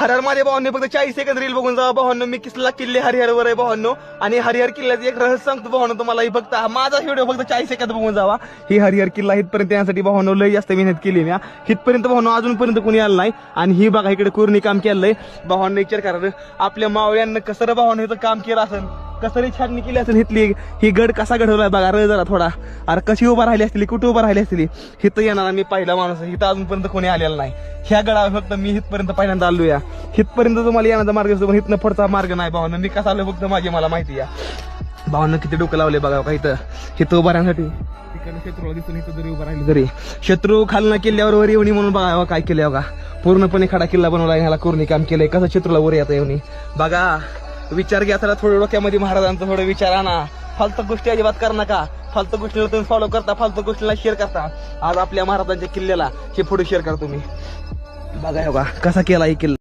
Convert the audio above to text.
हरिहर माझ्या भावांनी फक्त 40 सेकंद रील बघून जावा भावांनो. मी किल्ले हरिहरवर आहे भावांनो. आणि हरिहर किल्ल्याचं एक रहस्य सांगतो भावांनो तुम्हाला. ही फक्त माझा व्हिडिओ फक्त 40 सेकंद बघून जावा. ही हरिहर किल्ला इथपर्यंत येण्यासाठी भावांनो लय जास्त मेहनत केली मी. इथपर्यंत भावांनो अजूनपर्यंत कोणी आलं नाही. आणि ही बघा इकडे कोरणी काम केलंय भावांनो. विचार करा आपल्या मावळ्यांना कसं रे भावांनो इथं काम केलं असेल, कसं छाटणी केली असेल इथली. ही गड कसा घडवलाय बघा रे जरा थोडा. अरे कशी उभा राहिली असतील, कुठे उभा राहिली असतील. इथं येणार मी पहिला माणूस. इथं अजूनपर्यंत कोणी आलेला नाही. ह्या गडावर फक्त मी इथपर्यंत पहिल्यांदा आलो या. इथपर्यंत तुम्हाला येण्याचा मार्ग असतो पण इथनं पुढचा मार्ग नाही भावांनो. मी कसा आलो फक्त माझी मला माहिती आहे भावांनो. किती डोकं लावले बघा का इथं उभा राहण्यासाठी. शत्रूला दिसून इथं जरी उभा राहिली तरी शत्रू खालना किल्ल्यावर वर येऊनी म्हणून बघा काय केलं बघा. पूर्णपणे खडा किल्ला बनवला. ह्याला कोरणी काम केलंय. कसं शत्रूला वर येतं येऊनी बघा. विचार घ्या त्याला थोडं डोक्यामध्ये महाराजांचं थोडं विचार आणा. फालतू गोष्टी अजिबात करू नका. फालतू गोष्टीला तुम्ही फॉलो करता, फालतू गोष्टीला शेअर करता. आज आपल्या महाराजांच्या किल्ल्याला हे पुढे शेअर करा तुम्ही. बघा कसा केला ही किल्ला.